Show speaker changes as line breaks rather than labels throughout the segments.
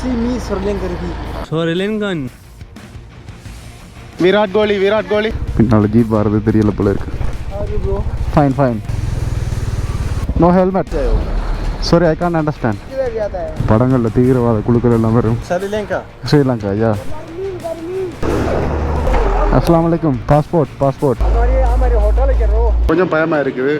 See me Sri Lankan.
Virat Kohli பின்னால் jeep வரது தெரியல போல இருக்கு. Fine no helmet. Sorry, I can't understand. படங்களில் தீவிரவாத குழுக்கள் எல்லாம் வரும். ஸ்ரீலங்கா யா. அஸ்ஸலாமு அலைக்கும். பாஸ்போர்ட் கொஞ்சம் பயமாக இருக்குது.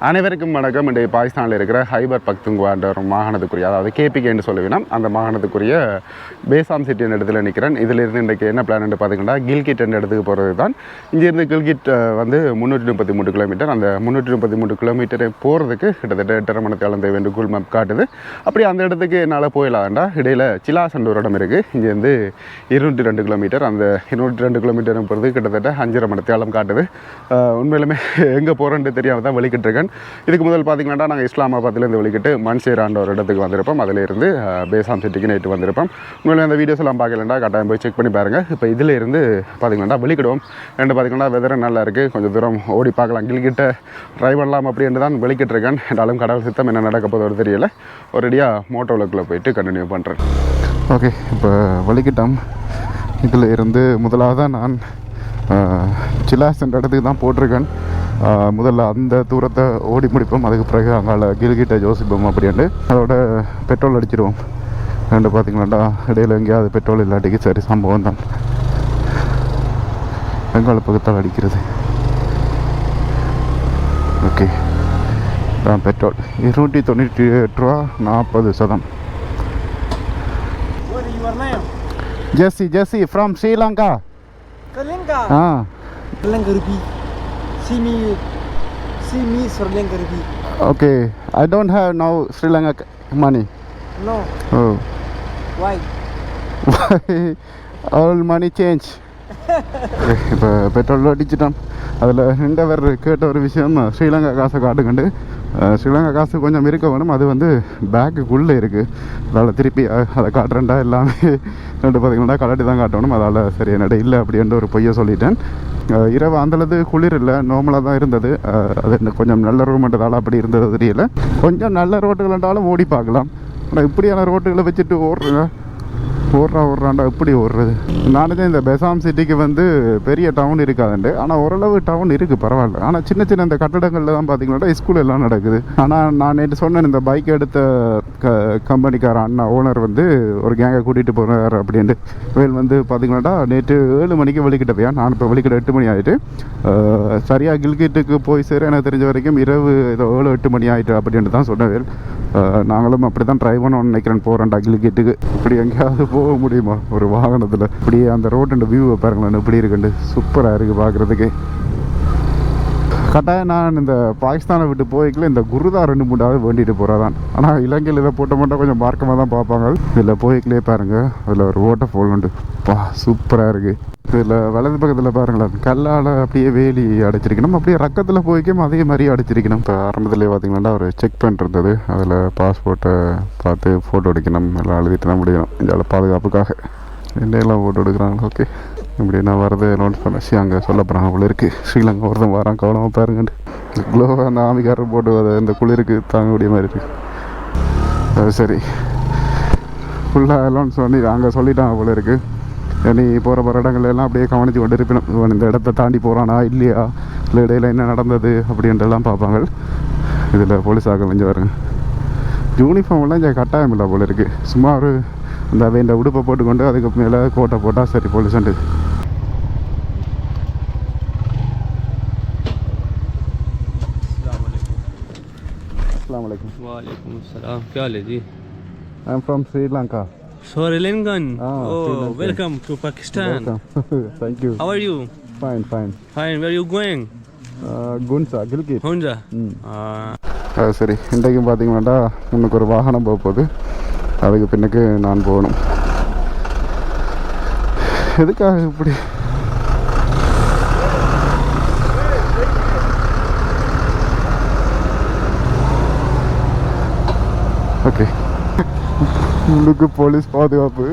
அனைவருக்கும் வணக்கம். இன்றைய பாகிஸ்தானில் இருக்கிற ஹைபர் பக்துங்வான்ற ஒரு மாகாணத்துக்குரிய, அதாவது கேபிகே என்று சொல்லுவினா அந்த மாகாணத்துக்குரிய பேசாம் சிட்டி என்ற இடத்துல நிற்கிறேன். இதிலிருந்து இன்றைக்கு என்ன பிளான் என்று பார்த்தீங்கன்னா, கில்கிட் என்ற இடத்துக்கு போகிறது தான். இங்கேருந்து கில்கிட் வந்து 333 கிலோமீட்டர். அந்த 333 கிலோமீட்டரை போகிறதுக்கு கிட்டத்தட்ட 8.5 மணி நேரம் தேவை என்று கூகுள் மேப் காட்டுது. அப்படி அந்த இடத்துக்கு என்னால் போயிடலாம்டா. இடையில் சிலாஸ் என்ற ஒரு இடம் இருக்குது. இங்கேருந்து 202 கிலோமீட்டர். அந்த 202 கிலோமீட்டர் போகிறதுக்கு கிட்டத்தட்ட 5.5 மணி நேரம் காட்டுது. உண்மையிலுமே எங்கே போகிறேன்னு தெரியாமல் தான் வெளிக்கிட்டு இருக்கேன். இதுக்கு முதல் பார்த்தீங்கன்னா, நாங்கள் இஸ்லாமாபாத்லேருந்து வெளிக்கிட்டு மன்சேரான்ற ஒரு இடத்துக்கு வந்திருப்போம். அதிலேருந்து பேசாம் சிட்டிக்கு நைட்டு வந்திருப்போம். உண்மையிலே அந்த வீடியோஸ் எல்லாம் பார்க்கலண்டா கட்டாயம் போய் செக் பண்ணி பாருங்கள். இப்போ இதில் இருந்து பார்த்தீங்கன்னா வெளிக்கிடுவோம். ரெண்டு பார்த்தீங்கன்னா வெதரும் நல்லா இருக்குது. கொஞ்சம் தூரம் ஓடி பார்க்கலாம், கில்கிட்ட ட்ரைவ் பண்ணலாம் அப்படின்ட்டு தான் வெளிக்கிட்டு இருக்கேன். என்றாலும் கடவுள் சித்தம் என்ன நடக்க போதோ தெரியல. ஒரேடியாக மோட்டோவுக்குள்ளே போயிட்டு கண்டினியூ பண்ணுறேன். ஓகே, இப்போ வெளிக்கிட்டோம். இதில் இருந்து முதலாக நான் சிலாஸ் என்ற இடத்துக்கு தான் போட்டிருக்கேன். முதல்ல அந்த தூரத்தை ஓடி முடிப்போம். அதுக்கு பிறகு அங்கால கில்கிட்ட யோசிப்போம் அப்படின்ட்டு. அதோட பெட்ரோல் அடிச்சிடுவோம். ரெண்டு பார்த்திங்களாண்டா இடையில் எங்கேயாவது பெட்ரோல் இல்லாட்டிக்கு சரி சம்பவம் தான். வெங்கால பக்கத்தால் அடிக்கிறது. ஓகே, தான் பெட்ரோல் 298 ரூபா 40 சதம். Jessie from Sri Lanka.
See me Sri Lankan.
Okay, I don't have now Sri Lanka money.
No.
Oh.
Why?
All money change. இப்போ பெட்ரோல் அடிச்சிட்டோம். அதில் ரெண்டவர் கேட்ட ஒரு விஷயம், ஸ்ரீலங்கா காசை காட்டுக்கண்டு. ஸ்ரீலங்கா காசு கொஞ்சம் இருக்க வேணும். அது வந்து பேக்குக்குள்ளே இருக்குது. அதால் திருப்பி அதை காட்டுறேன்டா எல்லாமே ரெண்டு பார்த்திங்கன்னா கலட்டி தான் காட்டணும். அதால் சரி என்னடா இல்லை அப்படின்ற ஒரு பொய்யை சொல்லிட்டேன். இரவு அந்தளவு குளிர் இல்லை, நார்மலாக தான் இருந்தது. அது கொஞ்சம் நல்ல ரோடுன்றதால அப்படி இருந்தது தெரியல. கொஞ்சம் நல்ல ரோட்டுகள்ன்றாலும் ஓடி பார்க்கலாம். ஆனால் இப்படியான ரோட்டுகளை வச்சுட்டு ஓடுறாண்டா எப்படி ஓடுறது. நானும் இந்த பெசாம் சிட்டிக்கு வந்து பெரிய டவுன் இருக்காதுண்டு. ஆனால் ஓரளவு டவுன் இருக்குது, பரவாயில்ல. ஆனால் சின்ன இந்த கட்டடங்களில் தான் பார்த்தீங்கன்னா ஸ்கூல் எல்லாம் நடக்குது. ஆனால் நான் நேற்று சொன்னேன், இந்த பைக் எடுத்த கம்பெனிக்கார அண்ணா ஓனர் வந்து ஒரு கேங்கை கூட்டிகிட்டு போகிறார் அப்படின்ட்டு. வேல் வந்து பார்த்தீங்கன்னா நேற்று 7 மணிக்கு வெளிக்கிட்ட போயா. நான் இப்போ வெளிக்கிட்ட 8 மணி ஆகிட்டு. சரியாக கில்கிட்டுக்கு போய் சேர எனக்கு தெரிஞ்ச வரைக்கும் இரவு ஏதோ 7-8 மணி ஆகிட்டு அப்படின்ட்டு தான் சொன்ன வேல். நாங்களும் அப்படி தான் ட்ரை பண்ணணும்னு நினைக்கிறேன். போகிறேன்டா கில்கிட்டுக்கு. இப்படி எங்கேயாவது போக முடியுமா ஒரு வாகனத்தில்? இப்படியே அந்த ரோட்டு வியூவை பாருங்களேன், எப்படி இருக்குண்டு. சூப்பராக இருக்குது பார்க்குறதுக்கு. கட்டாயம் நான் இந்த பாகிஸ்தானை விட்டு போய்க்கல இந்த குருதா 2-3 வேண்டிட்டு போகிறதான். ஆனால் இலங்கையில் இதை போட்ட மட்டும் கொஞ்சம் மார்க்கமாக தான் பார்ப்பாங்க. இதில் போய்க்கலே பாருங்கள், அதில் ஒரு வாட்டர் ஃபால் உண்டு. சூப்பராக இருக்குது. இதில் வலது பக்கத்தில் பாருங்களேன், கல்லால் அப்படியே வேலி அடைச்சிருக்கணும். அப்படியே ரக்கத்தில் போய்க்கும் அதே மாதிரி அடைச்சிருக்கணும். இப்போ ஆரம்பத்துலேயே பார்த்தீங்கன்னா ஒரு செக் பாயிண்ட் இருந்தது. அதில் பாஸ்போர்ட்டை பார்த்து ஃபோட்டோ எடுக்கணும், எல்லாம் எழுதிட்டு தான் முடியணும். இதில் பாதுகாப்புக்காக என்னெல்லாம் ஃபோட்டோ எடுக்கிறாங்க. ஓகே, இப்படி நான் வரது நோட் பண்ண அங்கே சொல்ல போகிறாங்க போல இருக்குது. ஸ்ரீலங்கா ஒருத்தன் வரான், கவனமாக பாருங்கண்டு. க்ளோவாக அந்த ஆமிக்காரர் போட்டு அதை இந்த குளிருக்கு தாங்கக்கூடிய மாதிரி இருக்குது. அது சரி, ஃபுல்லாக எல்லாம் அங்கே சொல்லிட்டாங்க போல இருக்குது. நீ போகிற இடங்கள் எல்லாம் அப்படியே கவனித்து கொண்டு இருப்பினும். இவன் இந்த இடத்த தாண்டி போகிறானா இல்லையா, இல்லை இடையில என்ன நடந்தது அப்படின்றலாம் பார்ப்பாங்க. இதில் போலீஸாக கொஞ்சம் வருங்க. யூனிஃபார்ம்லாம் இங்கே கட்டாயம் இல்லை போல இருக்குது. சும்மா ஒரு இந்த உடுப்பை போட்டுக்கொண்டு அதுக்கு மேலே கோட்டை போட்டால் சரி போலீஸுண்டு. अस्सलाम वालेकुम।
वालेकुम अस्सलाम। क्या हाल है जी?
I am from Sri Lanka.
Sri Lankan.
Sri Lanka.
Welcome to Pakistan.
Thank you.
How are you?
Fine.
Fine. Where are you going?
Gunsa, Gilgit.
Hunza.
சரி, இன்றைக்கும் பார்த்தீங்கன்னா முன்னுக்கு ஒரு வாகனம் போக போகுது. அதுக்கு பின்னுக்கு நான் போகணும். எதுக்காக இப்படி? ஓகே, உள்ளுக்கு போலீஸ் பாதுகாப்பு.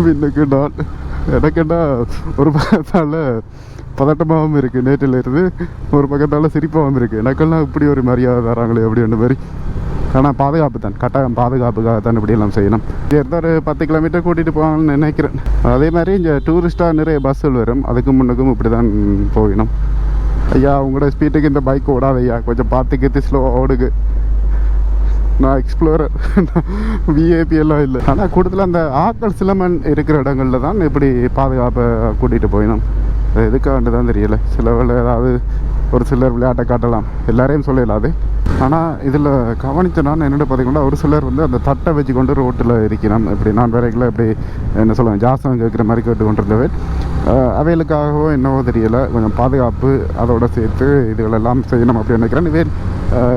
பின்னுக்கு நான் எனக்கு என்ன ஒரு பக்கத்தால் பதட்டமாகவும் இருக்குது, நேற்றில் இருந்து ஒரு பக்கத்தால் சிரிப்பாகவும் இருக்குது. எனக்கெல்லாம் இப்படி ஒரு மரியாதை தராங்களே அப்படின்ற மாதிரி. ஆனால் பாதுகாப்பு தான், கட்டாயம் பாதுகாப்புக்காக தான் இப்படியெல்லாம் செய்யணும். இங்கே ஒரு 10 கிலோமீட்டர் கூட்டிகிட்டு போவாங்கன்னு நினைக்கிறேன். அதே மாதிரி இங்கே டூரிஸ்ட்டாக நிறைய பஸ்ஸுகள் வரும், அதுக்கும் முன்னுக்கும் இப்படி தான் போகணும். ஐயா உங்களோட ஸ்பீட்டுக்கு இந்த பைக் ஓடாது ஐயா, கொஞ்சம் பார்த்துக்கிட்டு ஸ்லோ ஓடுக்கு. நான் எக்ஸ்ப்ளோரர், விஏபி எல்லாம் இல்லை. ஆனால் கூடுதலாக அந்த ஆக்கள் சிலமன் இருக்கிற இடங்களில் தான் இப்படி பாதுகாப்பை கூட்டிகிட்டு போயிடணும். அது எதுக்காக தான் தெரியல. சில வேலை ஏதாவது ஒரு சிலர் விளையாட்டை காட்டலாம், எல்லாரையும் சொல்லலாது. ஆனால் இதில் கவனிச்சனான்னு என்னென்னு பார்த்தீங்கன்னா, ஒரு சிலர் வந்து அந்த தட்டை வச்சு கொண்டு ரோட்டில் இருக்கிறோம். இப்படி நான் வரைக்கும் இப்படி என்ன சொல்லுவேன், ஜாஸ்தம் கேட்குற மாதிரி கேட்டு கொண்டிருந்தவை. அவைகளுக்காகவோ என்னவோ தெரியலை, கொஞ்சம் பாதுகாப்பு அதோடு சேர்த்து இதுகளெல்லாம் செய்யணும் அப்படின்னு நினைக்கிறேன். இவே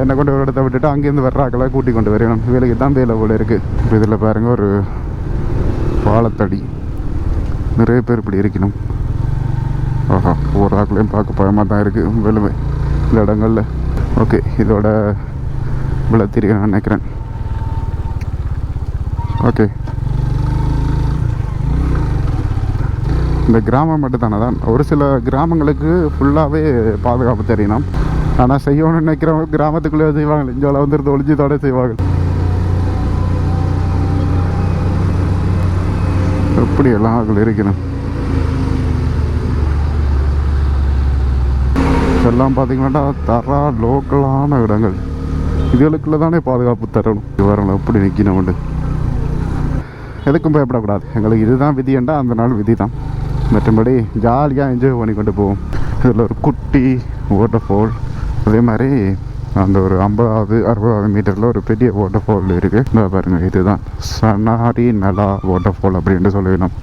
என்னை கொண்டு ஒரு இடத்த விட்டுட்டு அங்கேருந்து வர்றாக்களை கூட்டி கொண்டு வரணும். வேலைக்கு தான் வேலை போல இருக்குது. இப்போ இதில் பாருங்கள், ஒரு பாலத்தடி, நிறைய பேர் இப்படி இருக்கணும். ஆஹா, ஒவ்வொரு ஆக்களையும் பார்க்க பயமாக தான் இருக்குது வெளுமை இந்த இடங்களில். ஓகே, இதோட விளத்திரிக்க நான் நினைக்கிறேன். ஓகே, இந்த கிராமம் மட்டும்தானே தான். ஒரு சில கிராமங்களுக்கு ஃபுல்லாகவே பாதுகாப்பு தெரியணும். ஆனால் செய்யணும்னு நினைக்கிறவங்க கிராமத்துக்குள்ளே செய்வாங்க, இங்கே வந்துருந்து ஒளிஞ்சதோட செய்வாங்க. எப்படி எல்லாம் ஆக்கள் இருக்கணும். இதெல்லாம் பார்த்தீங்கன்னா தரா லோக்கலான இடங்கள், இதுகளுக்குள்ள தானே பாதுகாப்பு தரணும். வரணும் எப்படி நிற்கணும் உண்டு, எதுக்கும் பயப்படக்கூடாது. எங்களுக்கு இதுதான் விதிண்டா அந்த நாள் விதி தான். மற்றபடி ஜாலியாக என்ஜாய் பண்ணி கொண்டு போவோம். இதில் ஒரு குட்டி வாட்டர் ஃபால், அதே மாதிரி அந்த ஒரு 50-60 மீட்டரில் ஒரு பெரிய வாட்டர் ஃபால் இருக்குது. பாருங்கள், இதுதான் சனாரி நலா வாட்டர் ஃபால் அப்படின்ட்டு சொல்லிடணும்.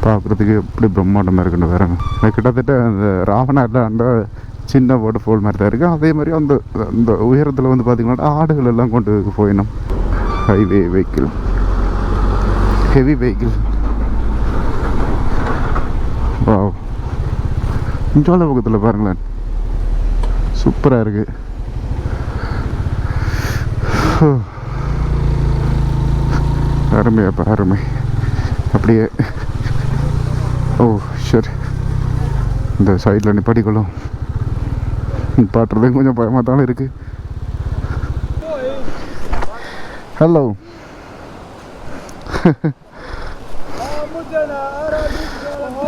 பார்க்குறதுக்கு எப்படி பிரம்மாண்டமாக இருக்குன்னு பாருங்க. கிட்டத்தட்ட அந்த ராவணாவில் அந்த சின்ன வாட்டர் ஃபால் மாதிரி தான் இருக்குது. அதே மாதிரி அந்த அந்த உயரத்தில் வந்து பார்த்திங்கன்னா ஆடுகள் எல்லாம் கொண்டு போயிடணும். Highway vehicle, heavy vehicle. வா, இஞ்சோல பக்கத்தில் பாருங்களேன், சூப்பராக இருக்குது. அருமையாப்பா அருமை. அப்படியே ஓ சரி, இந்த சைடில் நிப்பாட்டிக்கொள்ளும். நிப்பாட்டுறதே கொஞ்சம் பயமாக தானே இருக்குது. Hello,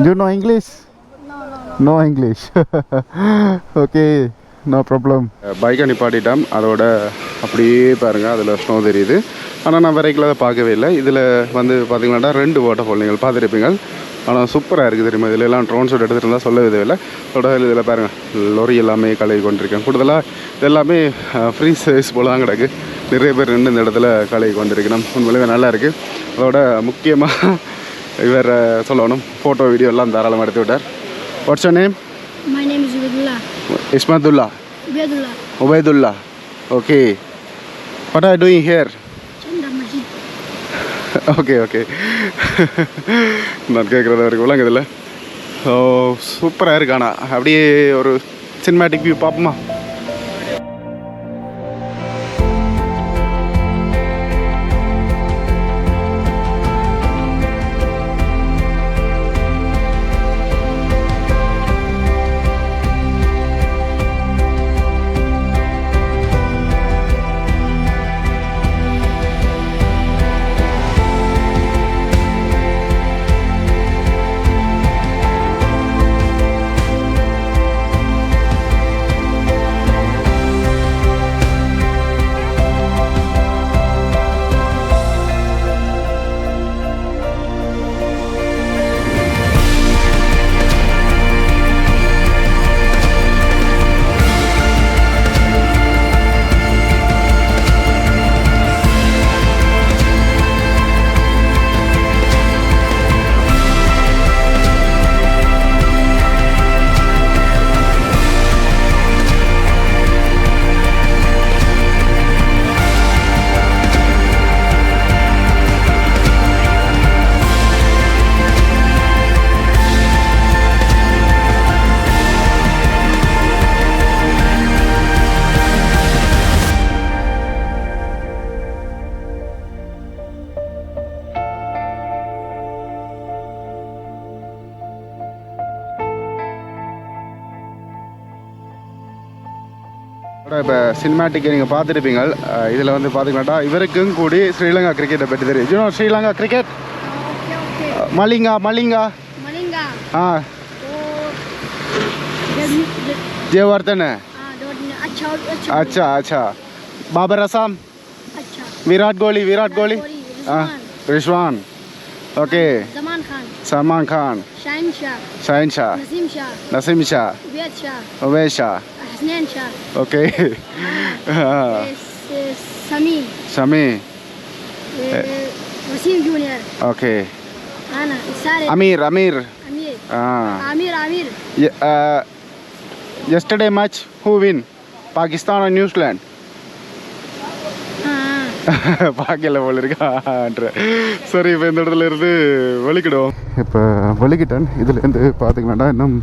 do you know English? No English. Okay, no problem. பைக்கை நிப்பாட்டிட்டோம். அதோட அப்படியே பாருங்கள், அதில் ஸ்னோ தெரியுது. ஆனால் நான் வரைக்கும் அதை பார்க்கவே இல்லை. இதில் வந்து பார்த்திங்கன்னா 2 வாட்டர் ஃபால் நீங்கள் பார்த்துருப்பீங்க. ஆனால் சூப்பராக இருக்குது தெரியுமா. இதில் எல்லாம் ட்ரோன் ஷூட் எடுத்துகிட்டு இருந்தால் சொல்ல விதவில்லை. அதோட இதில் பாருங்கள், லொரி எல்லாமே கழுவி கொண்டிருக்கேன். கூடுதலாக இது எல்லாமே ஃப்ரீ சர்வீஸ் போல தான் கிடக்கு. நிறைய பேர் நின்று இந்த இடத்துல கழுவி கொண்டிருக்கணும். உண்மையிலே நல்லா இருக்குது. அதோட முக்கியமாக இவர் சொல்லணும், ஃபோட்டோ வீடியோ எல்லாம் தாராளமாக எடுத்து விட்டார். What's your name?
My name is Ubaidullah.
Ismatullah.
Ubaidullah.
Ubaidullah. Okay. What are you doing here?
Chandra Masjid.
Okay okay, நான் கேட்குறது வரைக்கும் விளங்குதில்ல. ஸோ சூப்பராக இருக்கு. ஆனால் அப்படியே ஒரு சினிமேட்டிக் வியூ பார்ப்போமா? இப்போ சினிமாட்டிக்கை நீங்கள் பார்த்துருப்பீங்க. இதில் வந்து பார்த்தீங்கன்னா இவருக்கும் கூடி ஸ்ரீலங்கா கிரிக்கெட்டை பற்றி தெரியும். You know Sri Lanka cricket Malinga Malinga
Malinga.
हाँ जयवर्धन है. अच्छा अच्छा बाबर असम
अच्छा
विराट कोहली हाँ Rizwan okay
Zaman Khan.
Salman Khan Shaheen Shah Naseem Shah Uwais Shah
Hasnan Shah.
Okay
Sami.
Shami
Wasim Junior.
Okay
Ana. Sare.
अमीर अमीर
Amir.
हाँ
Amir.
yesterday match who win Pakistan or New Zealand பார்க்கல போல இருக்கான்ற. சரி இப்போ இந்த இடத்துல இருந்து வெளிக்கிடுவோம். இப்போ வெளிக்கிட்டேன். இதுலேருந்து பார்த்தீங்கன்னா இன்னும்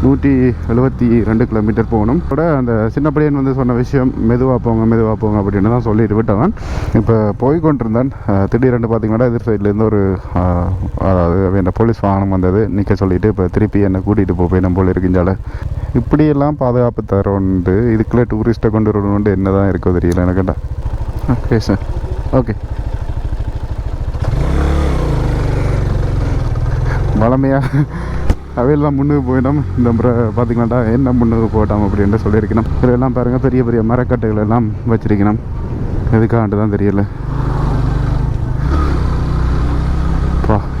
172 கிலோமீட்டர் போகணும். கூட அந்த சின்ன பையன் வந்து சொன்ன விஷயம் மெதுவாக போங்க அப்படின்னு தான் சொல்லிட்டு விட்டவன். இப்போ போய் கொண்டிருந்தான். திடீரென்று பார்த்தீங்கன்னா எதிர் சைட்லேருந்து ஒரு அதாவது என்ன போலீஸ் வாகனம் வந்தது நிற்க சொல்லிட்டு இப்போ திருப்பி என்னை கூட்டிகிட்டு போயிடும் போல இருக்குஞ்சால. இப்படியெல்லாம் பாதுகாப்பு தரோண்டு இதுக்குள்ளே டூரிஸ்ட்டை கொண்டு வரணுன்ட்டு என்ன தான் இருக்கோ தெரியல எனக்குண்டா. ஓகே சார் ஓகே வளமையாக அவையெல்லாம் முன்னுக்கு போயிடும். இந்த முறை பார்த்திங்களாண்டா என்ன முன்னுக்கு போட்டோம் அப்படின்ட்டு சொல்லியிருக்கணும். இதெல்லாம் பாருங்கள் பெரிய பெரிய மரக்கட்டைகள் எல்லாம் வச்சிருக்கணும். எதுக்காண்டு தான் தெரியல.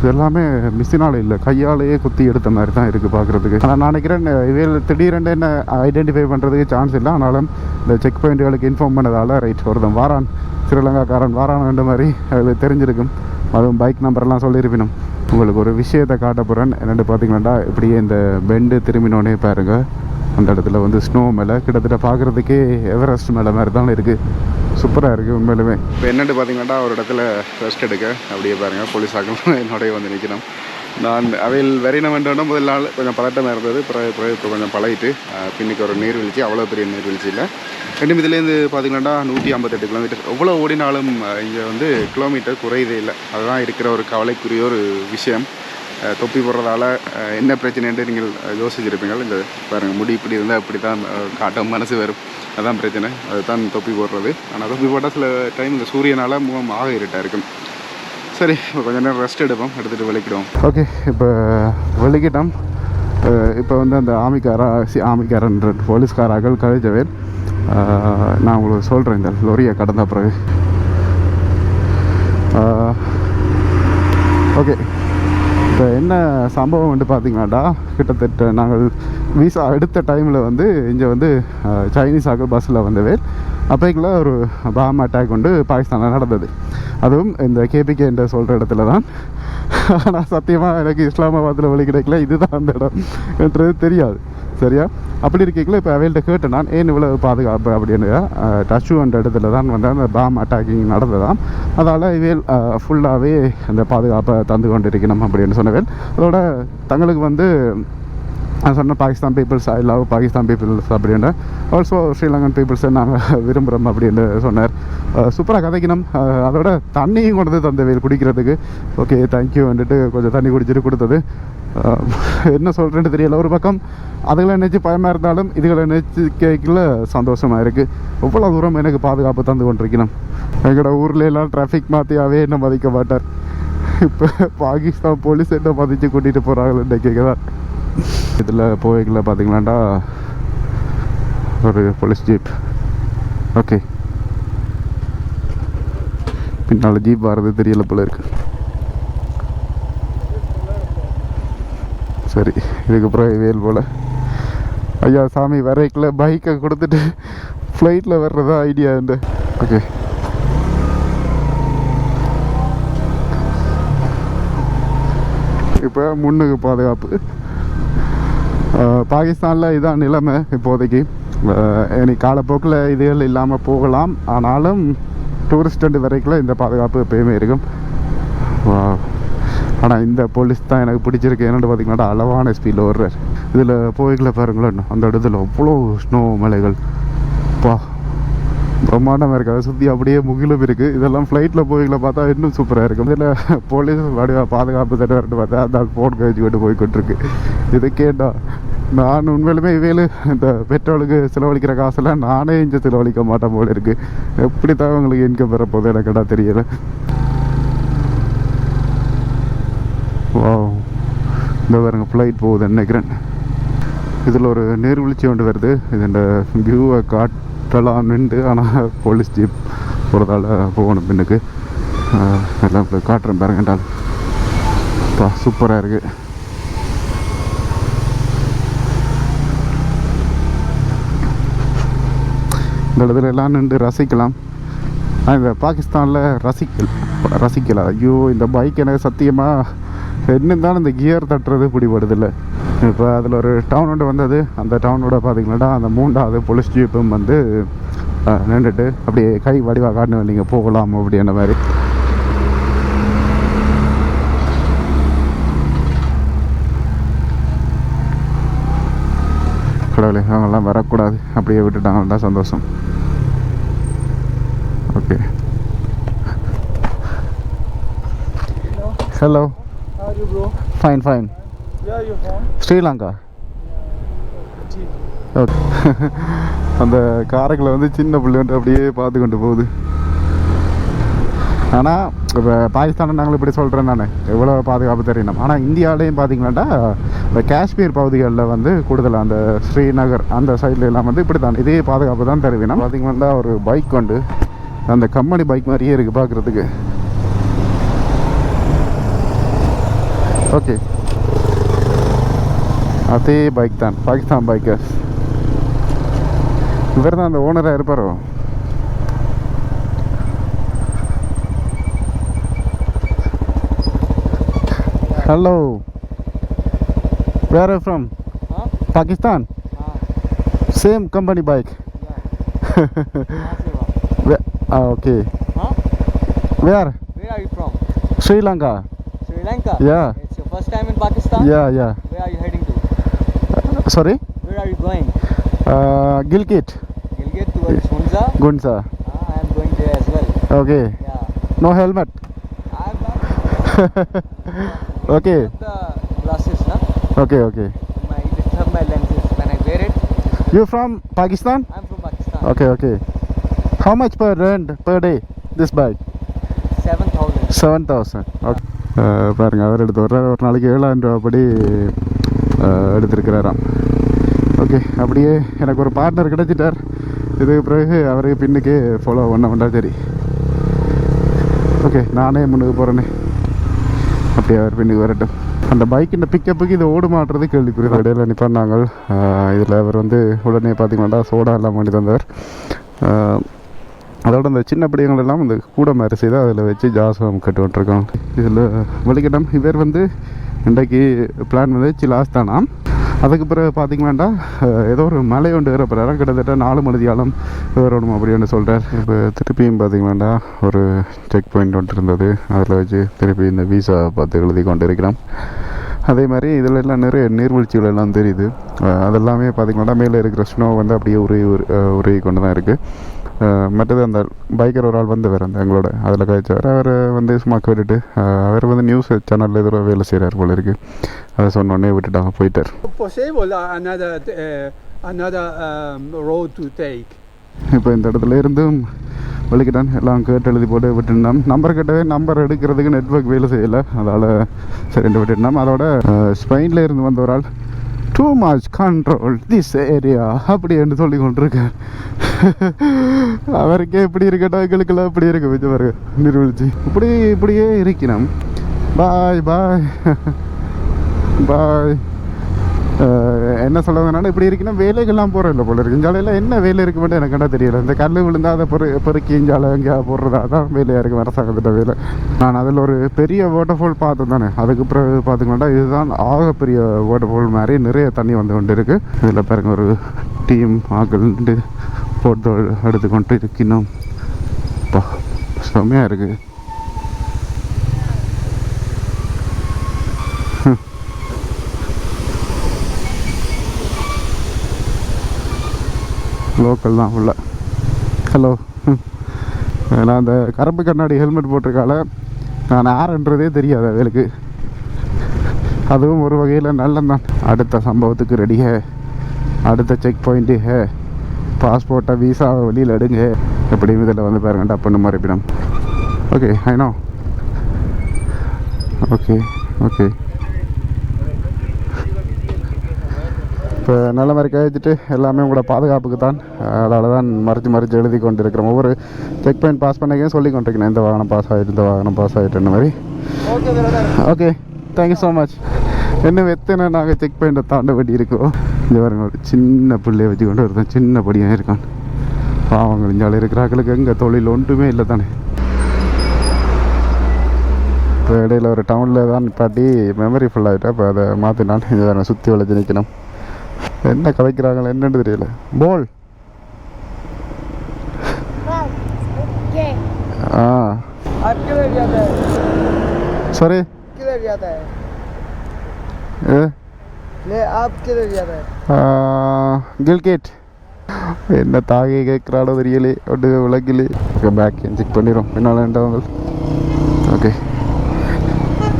இதெல்லாமே மிஷினால் இல்லை கையாலேயே குத்தி எடுத்த மாதிரி தான் இருக்குது பார்க்குறதுக்கு. ஆனால் நான் நினைக்கிறேன் இவையில் திடீரென்று என்ன ஐடென்டிஃபை பண்ணுறதுக்கு சான்ஸ் இல்லை. ஆனாலும் இந்த செக் பாயிண்ட்டுகளுக்கு இன்ஃபார்ம் பண்ணதால் ரைட் ஒருத்தன் வாரான் ஸ்ரீலங்காக்காரன் வாரான்ன்ற மாதிரி அதில் தெரிஞ்சிருக்கும். அதுவும் பைக் நம்பர்லாம் சொல்லியிருப்பினும். உங்களுக்கு ஒரு விஷயத்தை காட்ட போகிறேன். என்னென்னு பார்த்தீங்கன்னாண்டா இப்படியே இந்த பெண்டு திரும்பினோடனே பாருங்கள் அந்த இடத்துல வந்து ஸ்னோ மேலே கிட்டத்தட்ட பார்க்குறதுக்கே எவரெஸ்ட் மேலே மாதிரி தான் இருக்குது. சூப்பராக இருக்குது உண்மையிலுமே. இப்போ என்னென்னு பார்த்தீங்கன்னா ஒரு இடத்துல ரெஸ்ட் எடுக்க அப்படியே பாருங்கள் போலீஸாக்கள் என்னோடய வந்து நிற்கணும். நான் அவையில் வெறின வேண்டாம் முதல் நாள் கொஞ்சம் பதட்டமாக இருந்தது. இப்போ கொஞ்சம் பழகிட்டு பின்னிக்கு ஒரு நீர்வீழ்ச்சி அவ்வளோ பெரிய நீர்வீழ்ச்சி இல்லை. ரெண்டு இதுலேருந்து பார்த்தீங்கன்னா 158 கிலோமீட்டர். எவ்வளோ ஓடினாலும் இங்கே வந்து கிலோமீட்டர் குறையதே இல்லை. அதுதான் இருக்கிற ஒரு கவலைக்குரிய ஒரு விஷயம். தொப்பி போடுறதால என்ன பிரச்சனைன்ட்டு நீங்கள் யோசிச்சிருப்பீங்க. இந்த பாருங்கள் முடி இப்படி இருந்தால் இப்படி தான் காட்டும் மனசு வரும். அதுதான் பிரச்சனை. அதுதான் தொப்பி போடுறது. ஆனால் தொப்பி போட்டால் சில டைம் இந்த சூரியனால் முகம் ஆக இருட்டாக இருக்கும். சரி இப்போ கொஞ்சம் நேரம் ரெஸ்ட் எடுத்துகிட்டு வெளிக்கிடுவோம். ஓகே இப்போ வெளிக்கிட்டோம். இப்போ வந்து அந்த ஆமிக்காரன்ற போலீஸ்காராக்கள் கழிச்சவே நான் உங்களுக்கு சொல்கிறேன் இந்த லொரியை கடந்த பிறகு. ஓகே இப்போ என்ன சம்பவம் வந்து பார்த்தீங்கன்னாடா கிட்டத்தட்ட நாங்கள் வீசா எடுத்த டைமில் வந்து இங்கே வந்து சைனீஸ் ஆக்கள் பஸ்ஸில் வந்தவே அப்போக்குள்ள ஒரு பாம் அட்டாக் வந்து பாகிஸ்தானில் நடந்தது. அதுவும் இந்த கேபிகே என்ற சொல்கிற இடத்துல தான். ஆனால் சத்தியமாக எனக்கு இஸ்லாமாபாத்தில் வழி கிடைக்கல. இதுதான் அந்த இடம் என்றது தெரியாது. சரியா அப்படி இருக்கீங்களா. இப்போ அவையில்கிட்ட கேட்டேன் நான் ஏன் இவ்வளோ பாதுகாப்பு அப்படின்னு. டச்சு என்ற இடத்துல தான் வந்து அந்த பாம் அட்டாக்கிங் நடந்ததான். அதால் இவையில் ஃபுல்லாகவே அந்த பாதுகாப்பை தந்து கொண்டு இருக்கணும் அப்படின்னு சொன்னவேல். அதோட தங்களுக்கு வந்து நான் சொன்ன Pakistan peoples I love Pakistan peoples அப்படின்ற ஆல்சோ ஸ்ரீலங்கன் பீப்புள்ஸை நாங்கள் விரும்புகிறோம் அப்படின்னு சொன்னார். சூப்பராக கதைக்கணும். அதோட தண்ணியும் கொண்டு வந்து தந்தவேல் குடிக்கிறதுக்கு. ஓகே தேங்க்யூ வந்துட்டு கொஞ்சம் தண்ணி குடிச்சிட்டு கொடுத்தது. என்ன சொல்கிறேன்னு தெரியல. ஒரு பக்கம் அதுகளை நினச்சி பயமாக இருந்தாலும் இதுகளை நினச்சி கேட்கல சந்தோஷமாக இருக்குது. எவ்வளோ தூரம் எனக்கு பாதுகாப்பு தந்து கொண்டிருக்கணும். எங்களோட ஊரில் எல்லாம் டிராஃபிக் மாற்றியாவே என்ன மதிக்க மாட்டார். இப்போ பாகிஸ்தான் போலீஸ் என்ன மதித்து கூட்டிகிட்டு போகிறாங்கன்னு கேட்குதான். இதில் போய்களை பார்த்தீங்களாண்டா ஒரு போலீஸ் ஜீப். ஓகே பின்னால் ஜீப் வர்றது தெரியல போல இருக்கு. சரி இதுக்கப்புறம் வேல் போல் ஐயா சாமி வரைக்கில் பைக்கை கொடுத்துட்டு ஃப்ளைட்டில் வர்றதா ஐடியா இந்த. ஓகே இப்போ முன்னுக்கு பாதுகாப்பு. பாகிஸ்தானில் இதான் நிலைமை இப்போதைக்கு. இனி காலப்போக்கில் இதுகள் இல்லாமல் போகலாம். ஆனாலும் டூரிஸ்ட் வரைக்கும் இந்த பாதுகாப்பு எப்பயுமே இருக்கும். ஆனால் இந்த போலீஸ் தான் எனக்கு பிடிச்சிருக்கு. என்னென்னு பார்த்தீங்கன்னா அளவான ஸ்பீடில் ஓடுறார். இதில் போய்களை பாருங்களேன் அந்த இடத்துல அவ்வளோ ஸ்னோ மலைகள் பிரம்மாண்டமாக இருக்குது. அதை சுற்றி அப்படியே முகிலும் இருக்குது. இதெல்லாம் ஃப்ளைட்டில் போய்களை பார்த்தா இன்னும் சூப்பராக இருக்கும். இதில் போலீஸ் பாதுகாப்பு தருவார்னு பார்த்தா அந்த ஃபோன் கழிச்சு கொண்டு போய்கிட்டுருக்கு. இதை கேட்டால் நான் உண்மையிலுமே இவையில் இந்த பெட்ரோலுக்கு செலவழிக்கிற காசெல்லாம் நானே இங்கே செலவழிக்க மாட்டேன் போல இருக்குது. எப்படி தான் உங்களுக்கு இன்கம் பெற போகுது எனக்குடா தெரியலை. வா, இந்த பாருங்க ஃப்ளைட் போகுதுன்னு நினைக்கிறேன். இதில் ஒரு நீர்வீழ்ச்சி ஒன்று வருது. இது இந்த வியூவை காட்டலாம் நின்று, ஆனால் போலீஸ் ஜீப் போகிறதால போகணும் பின்னுக்கு. எல்லாம் இப்போ காட்டுறேன் பாருங்கண்டால். சூப்பராக இருக்குது. இந்த இடத்துல எல்லாம் நின்று ரசிக்கலாம். இந்த பாகிஸ்தானில் ரசிக்கலாம். ஐயோ, இந்த பைக் எனக்கு சத்தியமாக என்னந்தாலும் இந்த கியர் தட்டுறது பிடிபடுதில்லை. இப்போ அதில் ஒரு டவுன் ஒன்று வந்தது. அந்த டவுனோட பார்த்திங்கன்னா அந்த 3வது போலீஸ் ஜீப்பும் வந்து நின்றுட்டு அப்படியே கை வடிவாக காட்டினு நீங்கள் போகலாம் அப்படின்ற மாதிரி. கடவுளே, அவங்கெல்லாம் வரக்கூடாது, அப்படியே விட்டுட்டாங்கன்னா சந்தோஷம். Okay, hello.
How are you, bro?
Fine.
Where are you from?
Sri Lanka. Okay. அந்த காரைகளை வந்து சின்ன பிள்ளை வந்து அப்படியே பார்த்து கொண்டு போகுது. ஆனால் இப்போ பாகிஸ்தானை நாங்கள் இப்படி சொல்கிறேன் நான், எவ்வளோ பாதுகாப்பு தெரியணும். ஆனால் இந்தியாவிலையும் பார்த்தீங்கன்னாட்டா இந்த காஷ்மீர் பகுதிகளில் வந்து கூடுதலாக அந்த ஸ்ரீநகர் அந்த சைடில் எல்லாம் வந்து இப்படி தான் இதே பாதுகாப்பு தான் தருவீங்கன்னா. பார்த்தீங்கன்னா ஒரு பைக் கொண்டு அந்த கம்பெனி பைக் மாதிரியே இருக்குது பார்க்குறதுக்கு. ஓகே, அதே பைக் தான், பாகிஸ்தான் பைக்கு. இவர் தான் அந்த ஓனராக இருப்பாரோ? Hello, where are from? Pakistan? Same company bike? Okay. Where?
Where are you from?
Sri Lanka.
Sri Lanka?
Yeah.
It's your first time in Pakistan?
Yeah.
Where are you heading to?
Sorry?
Where are you going?
Gilgit.
Gilgit towards Hunza?
Gunza.
I am going there as well.
Okay.
Yeah.
No helmet?
I am not.
Okay.
The glasses, na?
Okay.
My disturb my lenses when I wear it.
You from Pakistan?
I'm from Pakistan.
Okay. How much per rent per day this bike?
7,000.
7,000. Okay. பாருங்க, அவர் எடுத்து வர்ற ஒரு நாளைக்கு 7,000 ரூபா படி எடுத்துருக்கிறாராம். Okay, அப்படியே எனக்கு ஒரு பார்ட்னர் கிடைச்சிட்டார். இதுக்கு பிறகு அவருக்கு பின்னுக்கு ஃபாலோ பண்ண சரி. ஓகே, நானே முன்னுக்கு போகிறேனே, அப்படியே அவர் பின்னுக்கு வரட்டும். அந்த பைக்கின் பிக்கப்புக்கு இது ஓடு மாட்டுறது கேள்விக்குரிய இடையில நிற்பாங்க. இதில் அவர் வந்து உடனே பார்த்திங்கன்னா சோடா எல்லாம் பண்ணி தந்தவர். அதோட அந்த சின்ன பிடிங்கள் எல்லாம் இந்த கூட மாதிரி செய்து அதில் வச்சு ஜாசம் கட்டுவிட்டுருக்கோம். இதில் வலிக்கட்டம். இவர் வந்து இன்றைக்கு பிளான் வந்து சிலாஸ் தானா. அதுக்கு பிறகு பார்த்திங்களாண்டா ஏதோ ஒரு மலை ஒன்று ஏறப்படுறாரு. கிட்டத்தட்ட 4 மணித்தியாலம் ஏறணும் அப்படின்னு சொல்கிறார். இப்போ திருப்பியும் பார்த்திங்களாண்டா ஒரு செக் பாயிண்ட் ஒன்று இருந்தது, அதில் வச்சு திருப்பி இந்த வீசா பார்த்து எழுதி கொண்டு இருக்கிறோம். அதே மாதிரி இதில் எல்லாம் நிறைய நீர்வீழ்ச்சிகள் எல்லாம் தெரியுது. அதெல்லாமே பார்த்திங்கன்னா மேலே இருக்கிற ஸ்னோ வந்து அப்படியே உருகி கொண்டு தான் இருக்குது. மற்றது அந்த பைக்கர் ஒரு ஆள் வந்து வேறு அந்த எங்களோட அதில் கழிச்சவர், அவர் வந்து சும்மா கேட்டுட்டு அவர் வந்து நியூஸ் சேனலில் எதிராக வேலை செய்கிறார் போல இருக்குது. அதை சொன்னோடனே விட்டுட்டாங்க, போயிட்டார்.
Possible another road to take.
இப்போ இந்த இடத்துல இருந்தும் வலிக்கிட்டான் எல்லாம் கேட்டு எழுதி போட்டு விட்டுருந்தோம். நம்பர் கேட்டவே நம்பர் எடுக்கிறதுக்கு நெட்ஒர்க் வேலை செய்யலை, அதனால் சரின்ட்டு விட்டுருந்தோம். அதோட ஸ்பெயினில் இருந்து வந்த ஒரு ஆள் too much control this area அப்படி என்று சொல்லி கொண்டிருக்கார். அவருக்கே இப்படி இருக்கட்டும், எங்களுக்கெல்லாம் இப்படி இருக்க வச்சு பாருங்க நிர்வகிச்சு இப்படியே இருக்கிறோம். பாய் என்ன சொல்லுவதுனால இப்படி இருக்குன்னா வேலைகள்லாம் போகிற இல்லை போல இருக்கு. இஞ்சாலையில் என்ன வேலை இருக்கு மட்டும் எனக்கு என்ன தெரியல. இந்த கல் விழுந்தால் அதை பெருக்கி இஞ்சாலை எங்கேயா போடுறதா தான் வேலையாக இருக்குது அரசாங்கத்திட்ட வேலை. நான் அதில் ஒரு பெரிய வாட்டர்ஃபால் பார்த்தேன் தானே, அதுக்கு பிறகு பார்த்திங்கன்னா இதுதான் ஆகப்பெரிய வாட்டர்ஃபால் மாதிரி நிறைய தண்ணி வந்து கொண்டு இருக்குது. இதில் பாருங்க ஒரு டீம் ஆக்கள் போட்டு எடுத்துக்கொண்டு இருக்கணும். செம்மையாக இருக்குது. லோக்கல் தான் உள்ள. ஹலோ, நான் அந்த கருப்பு கண்ணாடி ஹெல்மெட் போட்டிருக்கால நான் யாருன்றதே தெரியாது அவளுக்கு. அதுவும் ஒரு வகையில் நல்லதான். அடுத்த சம்பவத்துக்கு ரெடியே, அடுத்த செக் பாயிண்ட்டு பாஸ்போர்ட்டை வீசாவை வெளியில் எடுங்க. எப்படியும் இதில் வந்து பாருங்க டப்புன்னு மறுப்பிடும். Okay I know. Okay okay. இப்போ நல்ல மாதிரி கழிச்சிட்டு எல்லாமே உங்களோட பாதுகாப்புக்கு தான், அதனால தான் மறைச்சு எழுதி கொண்டு இருக்கிறோம். ஒவ்வொரு செக் பாயிண்ட் பாஸ் பண்ணிக்கே சொல்லி கொண்டிருக்கேன், இந்த வாகனம் பாஸ் ஆகிட்டு, இந்த வாகனம் பாஸ் ஆகிட்டுன்ற மாதிரி. Okay thank you so much. இன்னும் எத்தனை நாங்கள் செக் பாயிண்ட்டை தாண்ட வேண்டி இருக்கோம். இங்கே பாருங்க, ஒரு சின்ன பிள்ளையை வச்சு கொண்டு ஒருத்தன் சின்ன படியாக இருக்கான். பாவங்கள் இஞ்சால இருக்கிறாக்களுக்கு எங்கே தொழில் ஒன்றுமே இல்லை தானே. இப்போ இடையில ஒரு டவுனில் தான் நிப்பாட்டி மெமரி ஃபுல் ஆகிட்டா, இப்போ அதை மாற்றினான். இங்கே வேறு சுற்றி வளைச்சு நிற்கணும். என்ன கதைக்கிறாங்களோ என்னன்னு தெரியல. போல் சாரி கில்கேட் என்ன தாகி கேட்குறாடோ தெரியலே, ஒட்டு விளக்கிலே. பேக் செக் பண்ணிடும் பின்னால் வேண்டவங்க. Okay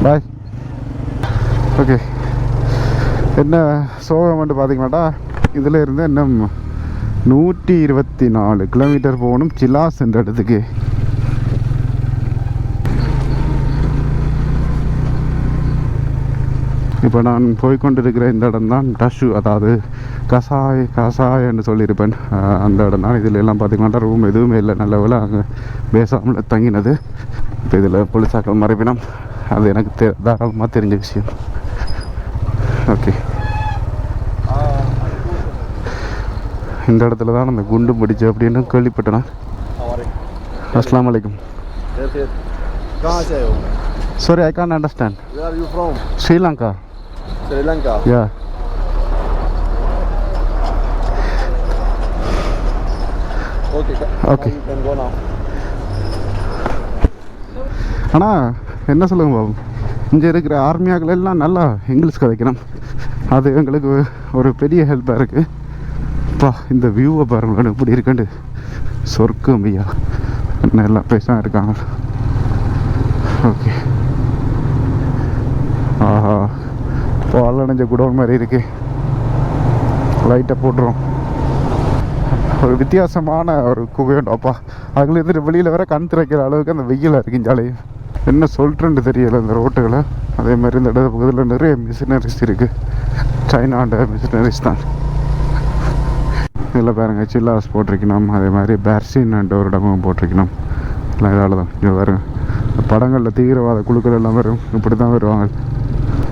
bye. ஓகே, என்ன சோகம் வந்து பார்த்தீங்கன்னாட்டா, இதில் இருந்து இன்னும் 124 கிலோமீட்டர் போகணும் சிலாஸ் என்ற இடத்துக்கு. இப்போ நான் போய்கொண்டிருக்கிற இந்த இடம் தான் டஷு, அதாவது கசாயன்னு சொல்லியிருப்பேன். அந்த இடம் தான். இதில் எல்லாம் பார்த்திங்கன்னா ரூம் எதுவுமே இல்லை, நல்ல வேலை அங்கே பேசாமல் தங்கினது. இப்போ இதில் போலீஸாக்கள் மறைப்பினம், அது எனக்கு தாராளமாக தெரிஞ்ச விஷயம். ஓகே, இந்த இடத்துல தான் அந்த குண்டு பிடிச்சு அப்படின்னு கேள்விப்பட்டேன். அஸ்ஸலாமு அலைக்கும். Sorry, I can't understand.
Where are you from?
Sri Lanka.
Sri Lanka?
Yeah.
Okay.
Okay.
You can go now.
ஆனால் என்ன சொல்லுங்க பாபு, இங்கே இருக்கிற ஆர்மியாக்கள் எல்லாம் நல்லா இங்கிலீஷ் கதைக்கணும். அது எங்களுக்கு ஒரு பெரிய ஹெல்ப்பாக இருக்குது. அப்பா, இந்த வியூவை பாருங்களேன் எப்படி இருக்குண்டு, சொர்க்கம் ஐயா. நல்லா பேச இருக்காங்க. ஓகே, ஆஹா, பால் அடைஞ்ச குடோன் மாதிரி இருக்கு. லைட்டை போட்டுரும். ஒரு வித்தியாசமான ஒரு குகையோண்டப்பா, அதில் இருந்துட்டு வெளியில் வர கண் திறக்கிற அளவுக்கு அந்த வெயிலாக இருக்கு. ஜாலியாக என்ன சொல்கிறேன்னு தெரியலை இந்த ரோட்டுகளை. அதே மாதிரி இந்த இடத்து பக்கத்தில் நிறைய மிஷினரிஸ் இருக்குது. சைனாண்ட மிஷினரிஸ் தான். இதில் பாருங்கள், சில்லாஸ் போட்டிருக்கணும். அதே மாதிரி பேர்சின்ன்ற ஒரு இடமும் போட்டிருக்கணும். எல்லாம் இதால் தான். இங்கே பாருங்க, படங்களில் தீவிரவாத குழுக்கள் எல்லாம் வரும், இப்படி தான் வருவாங்க.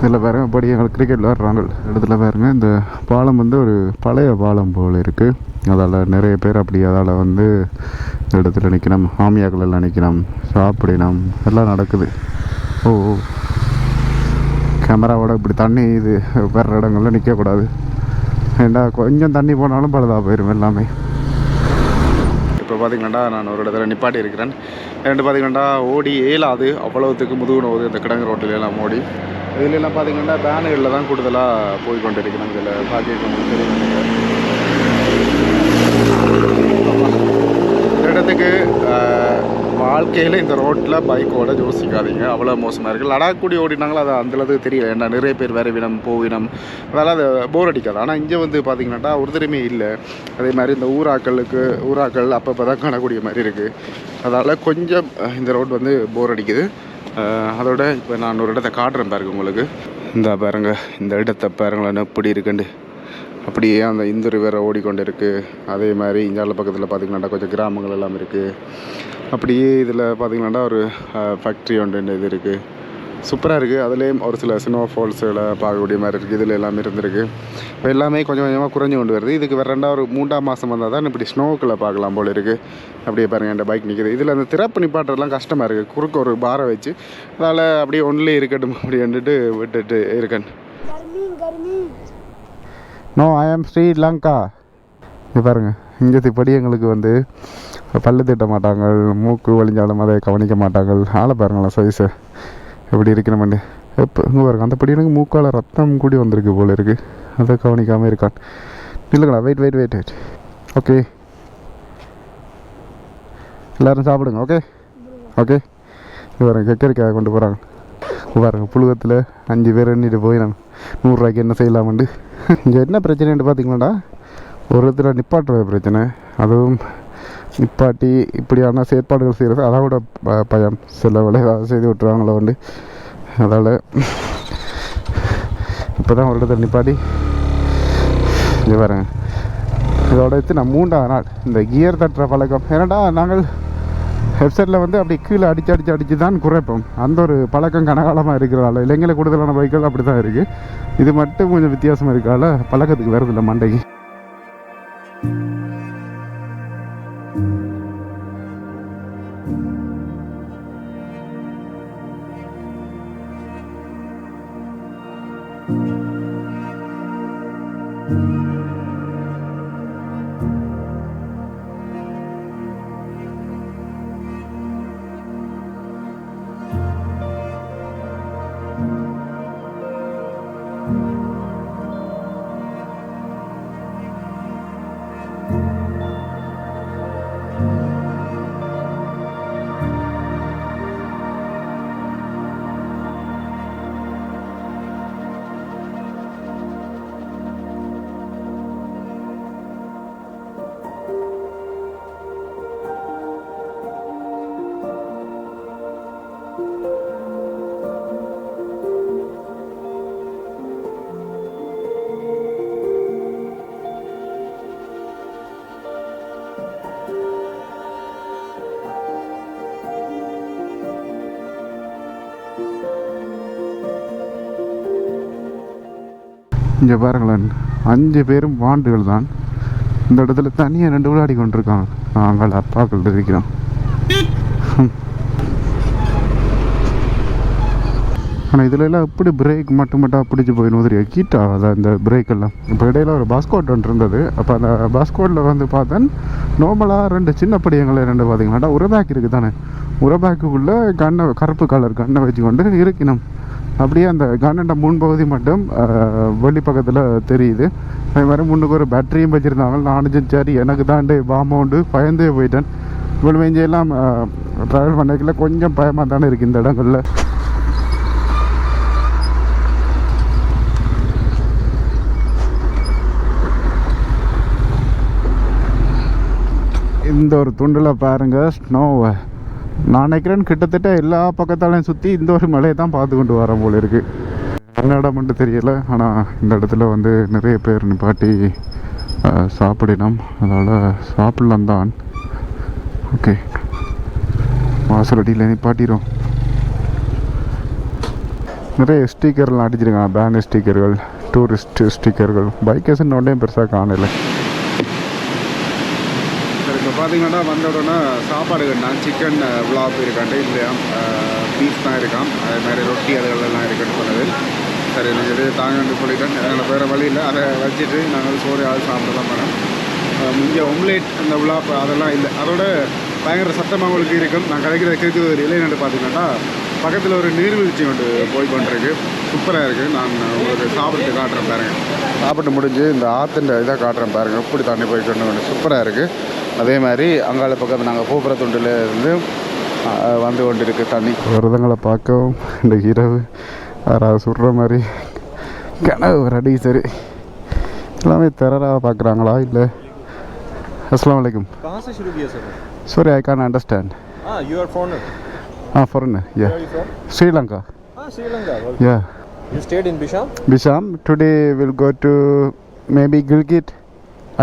இதில் பாருங்க, இப்படி எங்களுக்கு கிரிக்கெட் விளாட்றாங்க. இடத்துல பாருங்கள், இந்த பாலம் வந்து ஒரு பழைய பாலம் போல் இருக்குது. அதால் நிறைய பேர் அப்படி அதால் வந்து இந்த இடத்துல நிற்கணும், ஆமியாக்கள் எல்லாம் நிற்கணும், சாப்பிடணும், எல்லாம் நடக்குது. ஓ, கேமராவோட இப்படி தண்ணி இது வர்ற இடங்கள்ல நிற்கக்கூடாது. ஏன்னா கொஞ்சம் தண்ணி போனாலும் பழுதாக போயிடும் எல்லாமே. இப்போ பார்த்திங்கன்னா நான் ஒரு இடத்துல நிப்பாட்டி இருக்கிறேன். ரெண்டு பார்த்திங்கன்னா ஓடி ஏலாது, அவ்வளோத்துக்கு முதுகுன போது இந்த கிடங்கு ரோட்டில் எல்லாம் ஓடி. இதிலெல்லாம் பார்த்திங்கன்னா பேனுகளில் தான் கூடுதலாக போய் கொண்டு இருக்கிறேன். இதில் பார்க்க தெரியும். இந்த இடத்துக்கு வாழ்க்கையில் இந்த ரோட்டில் பைக்கோட யோசிக்காதீங்க, அவ்வளோ மோசமாக இருக்குது. லடாக் கூடி ஓடினாங்களோ அது அந்தளவுக்கு தெரியல. ஏன்னா நிறைய பேர் வரவினம் போவினம், அதனால் அது போர் அடிக்காது. ஆனால் இங்கே வந்து பார்த்திங்கன்னாட்டா ஒருத்தருமே இல்லை. அதே மாதிரி இந்த ஊராக்கள் அப்பப்போ தான் காணக்கூடிய மாதிரி இருக்குது. அதனால் கொஞ்சம் இந்த ரோடு வந்து போர் அடிக்குது. அதோட இப்போ நான் ஒரு இடத்த காட்டுறேன் பாருங்க உங்களுக்கு. இந்த பாருங்க, இந்த இடத்த பாருங்களேன் எப்படி இருக்குண்டு. அப்படியே அந்த இந்த ரிவரை ஓடிக்கொண்டு இருக்குது. அதே மாதிரி இந்தியாவில் பக்கத்தில் பார்த்திங்கன்னா கொஞ்சம் கிராமங்கள் எல்லாம் இருக்குது. அப்படியே இதில் பார்த்திங்கன்னா ஒரு ஃபேக்ட்ரி ஒன்று இது இருக்குது, சூப்பராக இருக்குது. அதுலேயும் ஒரு சில ஸ்னோ ஃபால்ஸுகளை பார்க்கக்கூடிய மாதிரி இருக்குது. இதில் எல்லாமே இருந்திருக்கு. இப்போ எல்லாமே கொஞ்சம் கொஞ்சமாக குறைஞ்சி கொண்டு வருது. இதுக்கு வேறு 3ஆம் மாதம் வந்தால் தான் இப்படி ஸ்னோக்களை பார்க்கலாம் போல் இருக்குது. அப்படியே பாருங்கள், என் பைக் நிற்கிது. இதில் அந்த திறப்பு நிப்பாட்டுறதுலாம் கஷ்டமாக இருக்குது. குறுக்க ஒரு பாரை வச்சு அதனால் அப்படியே ஒன்றிலே இருக்கட்டும் அப்படின்ட்டு விட்டுட்டு இருக்கேன். நோ, ஐ ஆம் ஸ்ரீ லங்கா. இது பாருங்கள், இங்கே இப்படி எங்களுக்கு வந்து பல்லு திட்ட மாட்டாங்க, மூக்கு வலிஞ்சாலும் அதை கவனிக்க மாட்டாங்க. ஆளை பாருங்களேன் சைஸை எப்படி இருக்கணுமெண்டு. எப்போ இங்கே பாருங்க, அந்த படி எனக்கு மூக்கால் ரத்தம் கூடி வந்திருக்கு போல் இருக்குது. அதை கவனிக்காமல் இருக்கான். இல்லைங்களா, வெயிட். ஓகே, எல்லோரும் சாப்பிடுங்க. ஓகே. இது பாருங்க, கெக்கரிக்காய் கொண்டு போகிறாங்க. பாருங்க புழுகத்தில் 5 பேர் எண்ணிட்டு போய் நான் 100 ரூபாய்க்கு என்ன செய்யலாமண்டு. இங்கே என்ன பிரச்சனைன்னு பார்த்தீங்களாடா, ஒரு இடத்துல நிப்பாட்டுற பிரச்சனை, அதுவும் நிப்பாட்டி இப்படியான செயற்பாடுகள் செய்கிறது அதோட பயம். சில வேலை ஏதாவது செய்து விட்டுருவாங்களோ வந்து, அதால் இப்போ தான் ஒரு இடத்துல நிப்பாட்டி இங்கே பாருங்க. இதோட வச்சு நான் 3ஆவது நாள் இந்த கியர் தட்டுற பழக்கம். ஏன்னாடா நாங்கள் ஹெட்செட்டில் வந்து அப்படி கீழே அடித்து தான் குறைப்போம். அந்த ஒரு பழக்கம் கனகாலமாக இருக்கிறதால இளைஞர்களை கூடுதலான பைக்கள் அப்படி தான் இருக்குது. இது மட்டும் கொஞ்சம் வித்தியாசமாக இருக்கிறதால பழக்கத்துக்கு வருதில்லை மண்டைக்கு. இங்கே பாருங்களேன், 5 பேரும் வாண்டுகள் தான். இந்த இடத்துல தனியாக 2 விளையாடி கொண்டிருக்காங்க. நாங்கள் அப்பாக்கள் இருக்கிறோம். ஆனால் இதில் எல்லாம் எப்படி பிரேக் மட்டும் பிடிச்சி போயிடும் தெரியும், கீட்டா அதான் இந்த பிரேக்கெல்லாம். இப்போ இடையில ஒரு பாஸ்கோட் ஒன்று இருந்தது. அப்போ அந்த பாஸ்கோட்டில் வந்து பார்த்தேன் நார்மலாக 2 சின்ன படியங்களை 2 பார்த்தீங்கன்னா ஒரு பேக் இருக்குது தானே, ஒரு பேக்குக்குள்ளே கருப்பு கலர் கண்ணை வச்சு கொண்டு இருக்கணும். அப்படியே அந்த கன்னோட முன்பகுதி மட்டும் வெளி பக்கத்தில் தெரியுது. அதே மாதிரி முன்னுக்கு ஒரு பேட்டரியும் வச்சுருந்தாங்க. நானும் சரி எனக்கு தாண்டே பாமௌண்டு பயந்தே போயிட்டேன். இவ்வளோ வெஞ்செல்லாம் ட்ராவல் பண்ணக்கல கொஞ்சம் பயமாக தானே இருக்குது இந்த இடங்களில். இந்த ஒரு துண்டில் பாருங்கள் ஸ்னோவை. நான் நினைக்கிறேன் கிட்டத்தட்ட எல்லா பக்கத்தாலையும் சுற்றி இந்த ஒரு மலையை தான் பார்த்து கொண்டு வர போல இருக்குது. என்ன இடம் மட்டும் தெரியலை. ஆனால் இந்த இடத்துல வந்து நிறைய பேர் நிப்பாட்டி சாப்பிடணும். அதனால் சாப்பிடலாம் தான். ஓகே, வாசலடியில் நிப்பாட்டிடும். நிறைய ஸ்டிக்கர்லாம் அடிச்சிருக்காங்க, பேனர் ஸ்டிக்கர்கள், டூரிஸ்ட் ஸ்டிக்கர்கள். பைக்கர்ஸ் ஒன்றையும் பெருசாக காணலை. இப்போ பார்த்தீங்கன்னா வந்த உடனே சாப்பாடு கண்டான். சிக்கன் விளாப் இருக்காண்டு இல்லையா, பீஃப் தான் இருக்கான். அதே மாதிரி ரொட்டி அதுகளெல்லாம் இருக்குன்னு சொன்னது. சரி இது தாங்கன்னு சொல்லிட்டேன். எங்களை வேறு வழி இல்லை, அதை வச்சுட்டு நாங்கள் சோறு ஆள் சாப்பிடலாம் மேடம். இங்கே ஒம்லேட் அந்த விளாப் அதெல்லாம் இல்லை. அதோட பயங்கர சத்தமாக உங்களுக்கு இருக்கும். நான் கிடைக்கிற கேட்குறது ஒரு இல்லைன்னு பார்த்தீங்கன்னா பக்கத்தில் ஒரு நீர்வீழ்ச்சி ஒன்று போய் கொண்டிருக்கு. சூப்பராக இருக்குது. நான் உங்களுக்கு சாப்பிட்டு காட்டுறேன் பாருங்கள். சாப்பிட்டு முடிஞ்சு இந்த ஆற்றுன்ற இதாக காட்டுறேன் பாருங்கள். எப்படி தண்ணி போய் கொண்டு சூப்பராக இருக்குது. அதே மாதிரி அங்காள பக்கத்தில் நாங்கள் பூப்புற துண்டில் இருந்து வந்து கொண்டு இருக்கு தண்ணி. விரதங்களை பார்க்கவும் இந்த இரவு யாராவது சுடுற மாதிரி கனவு ரெடி. சரி, எல்லாமே தெரராக பார்க்குறாங்களா இல்லை? अस्सलाम वालेकुम।
कहाँ से शुरू किया sir?
Sorry, I can't understand.
You are foreigner.
Foreigner, yeah.
Where are you from?
Sri Lanka.
Sri Lanka. Well,
Yeah.
you stayed in Bisham?
Bisham. Today we'll go to maybe Gilgit.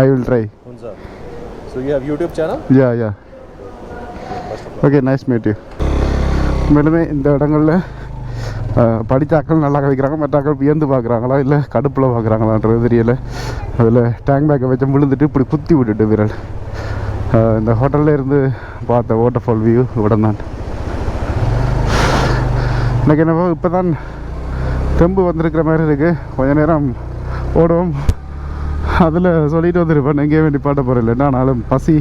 I will try.
Hunza. So you have YouTube channel?
Yeah. Okay, nice meet you. மேலுமே இந்த இடங்களில் படித்தாக்கள் நல்லா கழிக்கிறாங்க, மற்றாக்கள் வியந்து பார்க்குறாங்களா இல்லை கடுப்பில் பார்க்குறாங்களான்றது தெரியல. அதில் tank பேக்கை வச்சு விழுந்துட்டு இப்படி குத்தி விட்டுட்டு விரல். இந்த ஹோட்டலில் இருந்து பார்த்த வாட்டர்ஃபால் வியூ இவ்விடம் தான். எனக்கு என்னவோ இப்போ தான் தெம்பு வந்திருக்கிற மாதிரி இருக்குது. கொஞ்ச நேரம் ஓடுவோம், அதில் சொல்லிட்டு வந்துருப்பேன். எங்கேயே வேண்டி பாட்ட போகிறேன். ஆனாலும் பசி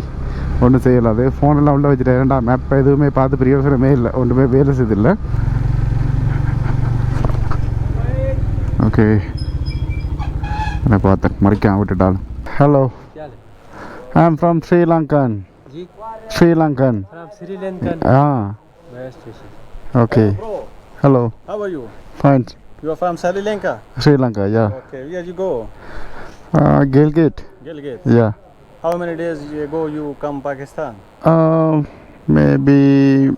ஒன்றும் செய்யலாது. ஃபோனெல்லாம் உள்ள வச்சுட்டேன். ஏன்டா மேப்பை எதுவுமே பார்த்து பிரயோசனமே இல்லை, ஒன்றுமே வேலை செய்தில்லை. ஓகே, मैं பார்த்தேன் மறைக்காம விட்டுட்டாலும். Hello, I am from Sri Lankan.
जी
ஸ்ரீலங்கன்.
फ्रॉम श्रीलंका
हाँ
best station.
Okay.
Bro,
Hello.
How are you?
Fine.
You are from Sri Lanka?
Sri Lanka, yeah.
Okay, where you go?
Gilgit.
Gilgit.
Yeah.
How many days ago you come Pakistan?
Maybe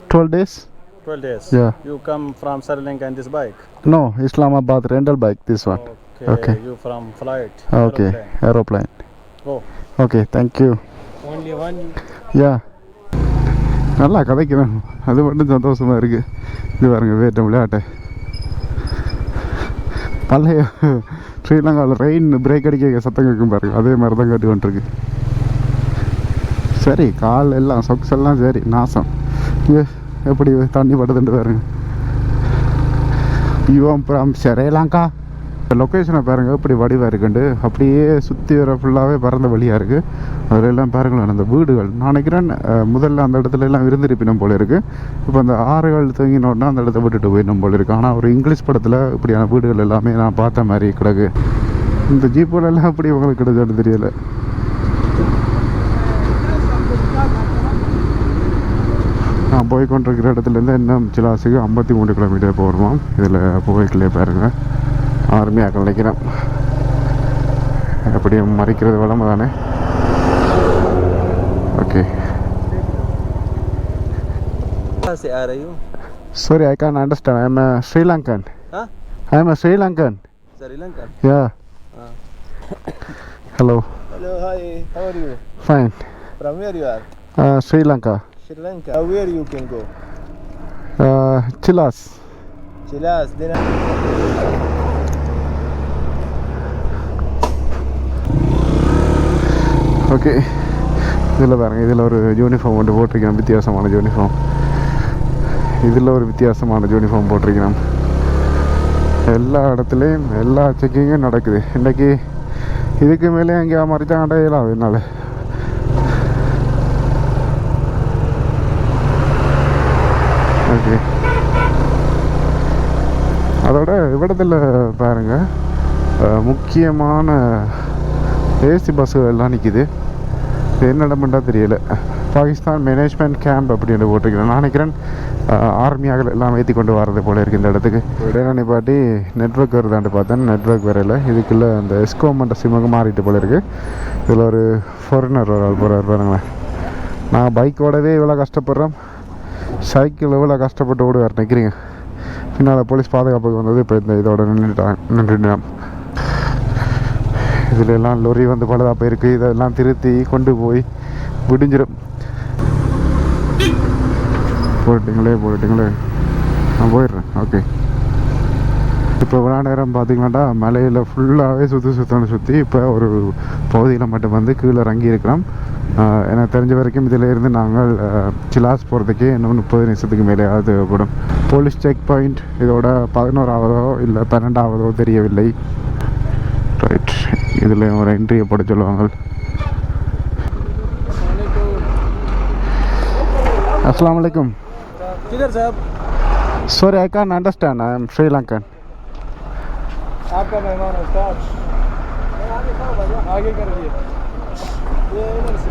12 days.
12 days.
Yeah.
You come from Sri Lanka in this bike?
No, Islamabad rental bike, this one. Okay.
You from flight?
Okay, aeroplane.
Go.
Okay, thank you.
Only one?
Yeah. நல்லா கதைக்கிறேன், அது மட்டும் சந்தோஷமாக இருக்குது. இது பாருங்க வேட்டம் விளையாட்டை. பழைய ஸ்ரீலங்காவில் ரெயின் பிரேக் அடிக்க சத்தம் கேட்கும் பாருங்க, அதே மாதிரி தான் கேட்டு கொண்டிருக்கு. சரி, கால் எல்லாம் சொக்ஸ் எல்லாம் சரி நாசம். எப்படி தண்ணி படுதுன்ட்டு பாருங்க. யுவம் ஃப்ரம் ஸ்ரீலங்கா. லொக்கேஷனை பாருங்கள் எப்படி வடிவாக இருக்குண்டு. அப்படியே சுற்றி வர ஃபுல்லாகவே பறந்த வழியாக இருக்குது. அதிலெல்லாம் பாருங்களேன் அந்த வீடுகள். நான் நினைக்கிறேன் முதல்ல அந்த இடத்துல எல்லாம் இருந்திருப்பினும் போல இருக்குது. இப்போ அந்த ஆறுகள் தூங்கினோன்னா அந்த இடத்த விட்டுட்டு போயிடும் போல இருக்குது. ஆனால் ஒரு இங்கிலீஷ் படத்தில் இப்படியான வீடுகள் எல்லாமே நான் பார்த்த மாதிரி கிடக்கு. இந்த ஜீப்போலெல்லாம் அப்படி உங்களுக்கு கிடைச்சான்னு தெரியலை. நான் போய் கொண்டிருக்கிற இடத்துலேருந்து இன்னும் சிலாஸுக்கு 53 கிலோமீட்டர் போகிறோம். இதில் போய்க்குள்ளே பாருங்கள் ஆர்மியாக நினைக்கிறேன். எப்படியும் மறைக்கிறது வளமை தானே. ஓகே.
से आ रही हूँ.
Sorry, I can't understand. I am a Sri Lankan.
Huh?
I am a Sri Lankan.
Sri Lanka.
Yeah. Hello.
Hello, hi. How are you?
Fine.
From where you are?
Sri Lanka.
Sri Lanka. Where you can go?
Chilas.
Chilas. Then
okay. இதில் பாருங்கள், இதில் ஒரு uniform ஒன்று போட்டிருக்கேன், வித்தியாசமான uniform. இதில் ஒரு வித்தியாசமான யூனிஃபார்ம் போட்டிருக்கிறேன். எல்லா இடத்துலையும் எல்லா செக்கிங்கும் நடக்குது. இன்றைக்கி இதுக்கு மேலே எங்கேயா மறைச்சா அடையலாம் என்னால். ஓகே. அதோட இவ்விடத்தில் பாருங்கள் முக்கியமான ஏசி பஸ்ஸுகள் எல்லாம் நிற்கிது. என்ன இடம்ன்றா தெரியல. பாகிஸ்தான் மேனேஜ்மெண்ட் கேம்ப் அப்படின்னு போட்டிருக்கிறேன். நான் நினைக்கிறேன் ஆர்மியாக எல்லாம் ஏற்றி கொண்டு வரது போல் இருக்குது இந்த இடத்துக்கு. இடையில நிப்பாட்டி நெட்ஒர்க் வருதான்ட்டு பார்த்தேன், நெட்ஒர்க் வரையில். இதுக்குள்ளே அந்த எஸ்கோமன்ற சிம்முக்கு மாறிட்டு போல் இருக்குது. இதில் ஒரு ஃபாரினர் ஒரு ஆள் போகிறார் பாருங்களேன். நான் பைக்கோடவே இவ்வளோ கஷ்டப்படுறேன், சைக்கிள் எவ்வளோ கஷ்டப்பட்டு ஓடுவார் நிற்கிறீங்க. பின்னால் போலீஸ் பாதுகாப்புக்கு வந்தது. இப்போ இந்த இதோட நின்றுட்டான். இதில் எல்லாம் லொரி வந்து பழுதாக போயிருக்கு. இதெல்லாம் திருத்தி கொண்டு போய் விடிஞ்சிடும். போயிட்டீங்களே நான் போயிடுறேன். ஓகே. இப்போ இவ்வளோ நேரம் பார்த்திங்களாண்டா மலையில் ஃபுல்லாகவே சுற்றி இப்போ ஒரு பகுதியில் மட்டும் வந்து கீழே இறங்கி இருக்கிறோம். எனக்கு தெரிஞ்ச வரைக்கும் இதில் இருந்து நாங்கள் சிலாஸ் போகிறதுக்கே இன்னும் 30 நிமிஷத்துக்கு மேலேயாவது தேவைப்படும். போலீஸ் செக் பாயிண்ட் இதோட 11ஆவதோ இல்லை 12ஆவதோ தெரியவில்லை. ரைட். இதில் ஒரு என்ட்ரியை போட சொல்லுவாங்க. अस्सलाम वालेकुम.
किधर साहब?
Sorry, I can't understand. I am Sri Lankan.
आपका मेहमान उस्ताद आगे कर दिए. ये इधर से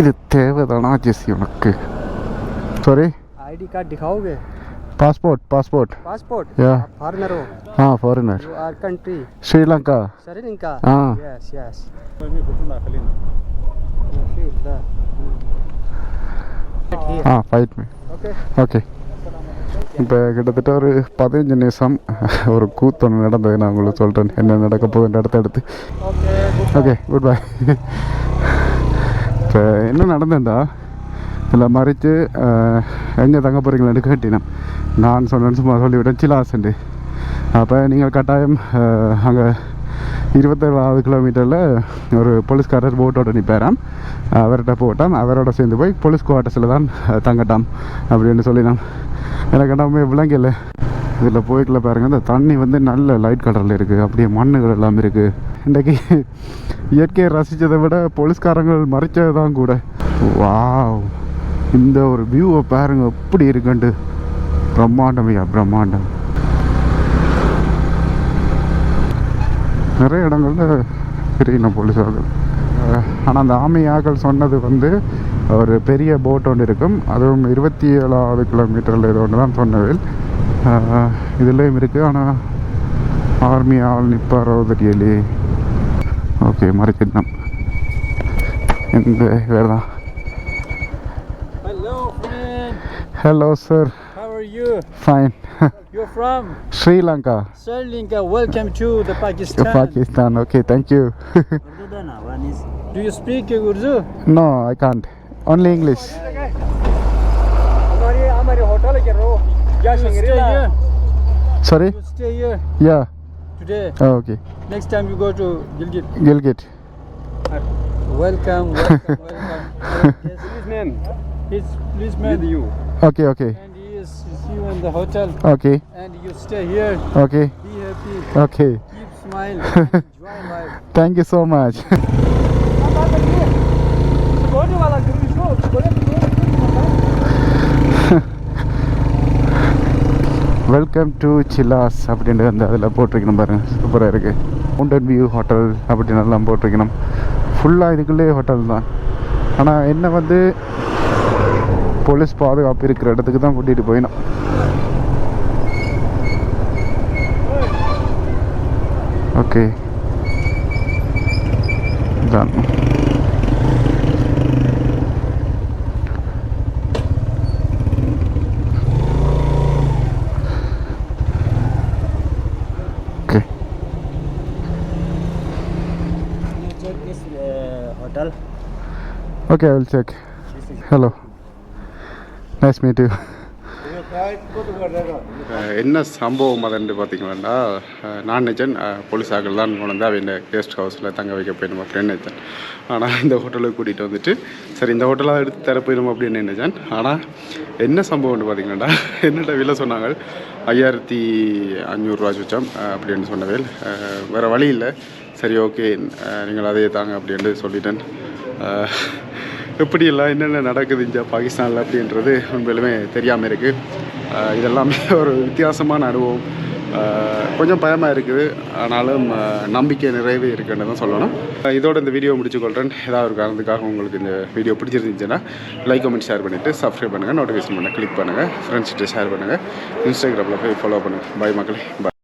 இது தேவைதானா ஜெஸ்ஸி உனக்கு? சாரி,
आईडी कार्ड दिखाओगे?
पासपोर्ट.
पासपोर्ट?
या
फॉरेनर हो?
हाँ, foreigner.
You are country?
Sri Lanka.
Sri Lanka?
हाँ.
यस.
हाँ, फाइट में. ஓகே. இப்போ கிட்டத்தட்ட ஒரு 15 நிமிஷம் ஒரு கூத்தொன்று நடந்தது. நான் உங்களுக்கு சொல்கிறேன் என்ன நடக்க போகுதுன்ற அடுத்து. Okay, good bye. இப்போ என்ன நடந்தேன்டா, இதில் மறித்து எங்கே தங்க போகிறீங்களான்னு கேட்டினேன். நான் சொன்னேன்னு சும்மா சொல்லிவிட்டேன் சிலாஸ்ண்டு. அப்போ நீங்கள் கட்டாயம் அங்கே 27வது கிலோமீட்டரில் ஒரு போலீஸ்காரர் போட்டோட நிற்பாராம். அவர்கிட்ட போட்டான். அவரோட சேர்ந்து போய் போலீஸ் குவார்ட்டர்ஸில் தான் தங்கட்டாம் அப்படின்னு சொல்லினான். எனக்கு எல்லாமே விளங்கலை. இதில் போய்க்குள்ள பாருங்கள், இந்த தண்ணி வந்து நல்ல லைட் கலரில் இருக்குது. அப்படியே மண்ணுகள் எல்லாமே இருக்குது. இன்றைக்கி இயற்கையை ரசித்ததை விட போலீஸ்காரங்கள் மறைச்சது தான் கூட. வாவ், இந்த ஒரு வியூவை பாருங்கள் எப்படி இருக்குன்ட்டு. பிரம்மாண்டம். நிறைய இடங்களில் இருக்கிற போலீஸ் ஆக்கள். ஆனால் அந்த ஆர்மி ஆக்கள் சொன்னது வந்து ஒரு பெரிய போட் ஒன்று இருக்கும், அதுவும் 27வது கிலோமீட்டரில் இது ஒன்று தான் சொன்னவேல். இதுலேயும் இருக்குது, ஆனால் ஆர்மி ஆள் நிற்பாரோ தெரியலையே. ஓகே, மறைச்சிடணும். இந்த வேறு தான்.
Hello, friend.
Hello sir.
How are you?
Fine.
You're from
Sri Lanka.
Sri Lanka. Welcome to the Pakistan.
Pakistan. Okay, thank you.
Do you speak Urdu?
No, I can't. Only English.
हमारे hotel के रो
You stay here.
Sorry?
You stay here
Yeah.
today.
Oh, okay.
Next time you go to Gilgit.
Gilgit.
Welcome, welcome, welcome. His name? His policeman. With you.
Okay, okay.
And he is you in the hotel.
Okay.
And you stay here.
Okay.
Be happy.
Okay.
Keep smile. Enjoy life.
Thank you so much. Welcome to சில்லாஸ் அப்படின்ட்டு அந்த அதில் போட்டிருக்கணும் பாருங்கள், சூப்பராக இருக்குது. Mountain view hotel அப்படின்னு எல்லாம் போட்டிருக்கணும். ஃபுல்லாக இதுக்குள்ளே ஹோட்டல் தான். ஆனால் என்ன வந்து போலீஸ் பாதுகாப்பு இருக்கிற இடத்துக்கு தான் கூட்டிகிட்டு போயிடணும். ஓகே, தான்
Hotel.
Okay, I will check. Hello. Nice meet you. என்ன சம்பவம் அதுன்னு பார்த்தீங்கன்னா, நான் நினச்சேன் போலீஸாக்கள் தான் கொண்டு வந்து அவங்க கெஸ்ட் ஹவுஸில் தங்க வைக்க போயிடும் அப்படின்னு நினச்சேன். ஆனால் இந்த ஹோட்டலுக்கு கூட்டிகிட்டு வந்துட்டு சரி இந்த ஹோட்டலாக எடுத்து தர போயிடும் அப்படின்னு நினச்சேன். ஆனால் என்ன சம்பவம்னு பார்த்தீங்கன்னா, என்னோட விலை சொன்னாங்க 5500 ரூபா சுச்சம் அப்படின்னு சொன்னவேல். வேறு வழி இல்லை. சரி ஓகே நீங்கள் அதையே தாங்க அப்படின்ட்டு சொல்லிட்டேன். எப்படியெல்லாம் என்னென்ன நடக்குது இங்கே பாகிஸ்தானில் அப்படின்றது உண்மையிலுமே தெரியாமல் இருக்குது. இதெல்லாமே ஒரு வித்தியாசமான அனுபவம். கொஞ்சம் பயமாக இருக்குது, ஆனாலும் நம்பிக்கை நிறைவே இருக்குன்னு தான் சொல்லணும். இதோட இந்த வீடியோ முடிச்சுக்கொள்கிறேன். ஏதாவது ஒரு காரணத்துக்காக உங்களுக்கு இந்த வீடியோ பிடிச்சிருந்துச்சுன்னா லைக் கமெண்ட் ஷேர் பண்ணிவிட்டு சப்ஸ்கிரைப் பண்ணுங்கள், நோட்டிஃபிகேஷன் பண்ண கிளிக் பண்ணுங்கள், ஃப்ரெண்ட்ஸ்கிட்ட ஷேர் பண்ணுங்கள், இன்ஸ்டாகிராமில் போய் ஃபாலோ பண்ணுங்கள். பாய் மக்களே, பாய்.